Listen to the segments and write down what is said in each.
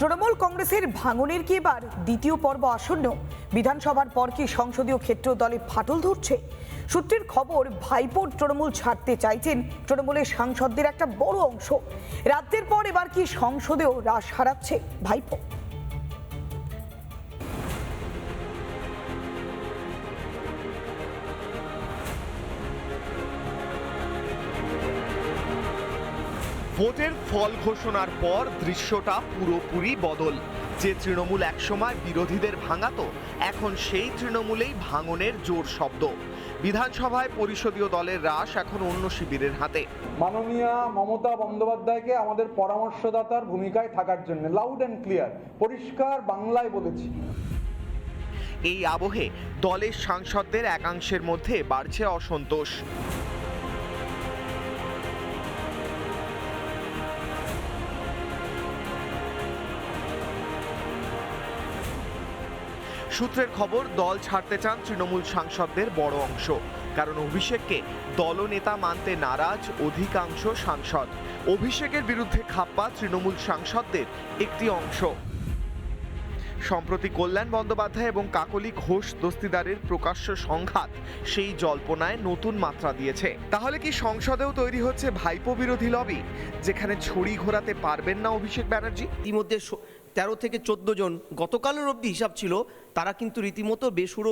তৃণমূল কংগ্রেসের ভাঙনের কি এবার দ্বিতীয় পর্ব আসন্ন? বিধানসভার পর কি সংসদীয় ক্ষেত্র দলে ফাটল ধরছে? সূত্রের খবর, ভাইপোর তৃণমূল ছাড়তে চাইছেন তৃণমূলের সাংসদদের একটা বড় অংশ। রাজ্যের পর এবার কি সংসদেও রাশ হারাচ্ছে ভাইপো? ভোটের ফল ঘোষণার পর দৃশ্যটা পুরোপুরি বদল। যে তৃণমূল একসময় বিরোধীদের ভাঙাতো, এখন সেই তৃণমূলেই ভাঙনের জোর শব্দ। বিধানসভায় পরিষদীয় দলের রাশ এখন অন্য শিবিরের হাতে। মাননীয়া মমতা বন্দ্যোপাধ্যায়কে আমাদের পরামর্শদাতার ভূমিকায় থাকার জন্য লাউড অ্যান্ড ক্লিয়ার পরিষ্কার বাংলায় বলেছি। এই আবহে দলের সাংসদদের একাংশের মধ্যে বাড়ছে অসন্তোষ। সূত্রের খবর, দল ছাড়তে চান তৃণমূল সাংসদদের বড় অংশ। কারণ অভিষেককে দলনেতা মানতে নারাজ অধিকাংশ সাংসদ। অভিষেকের বিরুদ্ধে খাপ্পা তৃণমূল সাংসদদের একটি অংশ। সম্প্রতি কল্যাণ বন্দ্যোপাধ্যায় এবং কাকলি ঘোষ দস্তিদারের প্রকাশ্য সংঘাত সেই জল্পনায় নতুন মাত্রা দিয়েছে। তাহলে কি সংসদেও তৈরি হচ্ছে ভাইপো বিরোধী লবি, যেখানে ছড়ি ঘোরাতে পারবেন না অভিষেক ব্যানার্জি? ইতিমধ্যে 13 থেকে 14 জন গতকালের অবধি হিসাব ছিল, তারা কিন্তু রীতিমতো বেসুরো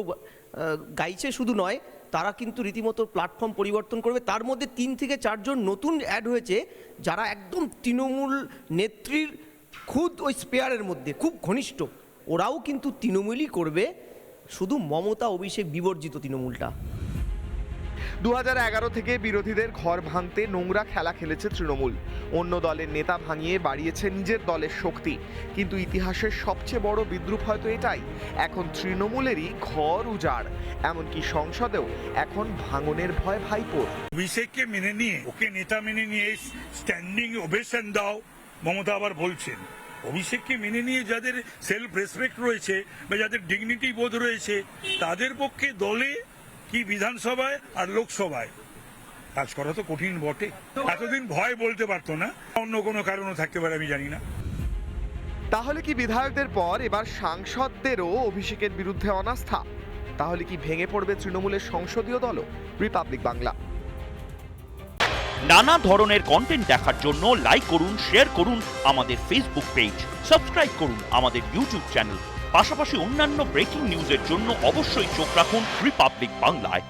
গাইছে। শুধু নয়, তারা কিন্তু রীতিমতো প্ল্যাটফর্ম পরিবর্তন করবে। তার মধ্যে 3 থেকে 4 জন নতুন অ্যাড হয়েছে, যারা একদম তৃণমূল নেত্রীর খুদ ওই স্পেয়ারের মধ্যে খুব ঘনিষ্ঠ। ওরাও কিন্তু তৃণমূলই করবে, শুধু মমতা অভিষেক বিবর্জিত তৃণমূলটা। 2011 থেকে বিরোধীদের ঘর ভাঙতে নোংরা খেলা খেলেছে তৃণমূল। অন্য দলের নেতা ভাঙিয়ে বাড়িয়েছে নিজের দলের শক্তি। কিন্তু ইতিহাসের সবচেয়ে বড় বিদ্রূপ হয়তো এটাই, এখন তৃণমূলেরই ঘর উজাড়। এমনকি সংসদেও এখন ভাঙনের ভয় ভাইপোর। অভিষেককে মেনে নিয়ে, ওকে নেতা মেনে নিয়ে স্ট্যান্ডিং ওভেশন দাও মমতা আবার বলছেন। অভিষেককে মেনে নিয়ে যাদের সেলফ রেসপেক্ট রয়েছে বা যাদের ডিগনিটি বোধ রয়েছে, তাদের পক্ষে দলে কি বিধানসভায় আর লোকসভায় কাজ করা তো কঠিন বটে। এতদিন ভয় বলতে পারতো না, অন্য কোনো কারণও থাকতে পারে, আমি জানি না। তাহলে কি বিধায়কদের পর এবার সাংসদদেরও অভিষেকের বিরুদ্ধে অনাস্থা? তাহলে কি ভেঙে পড়বে তৃণমূলের সংসদীয় দলও? রিপাবলিক বাংলা। নানা ধরনের কন্টেন্ট দেখার জন্য লাইক করুন, শেয়ার করুন আমাদের ফেসবুক পেজ, সাবস্ক্রাইব করুন আমাদের ইউটিউব চ্যানেল। পাশাপাশি অন্যান্য ব্রেকিং নিউজের জন্য অবশ্যই চোখ রাখুন রিপাবলিক বাংলায়।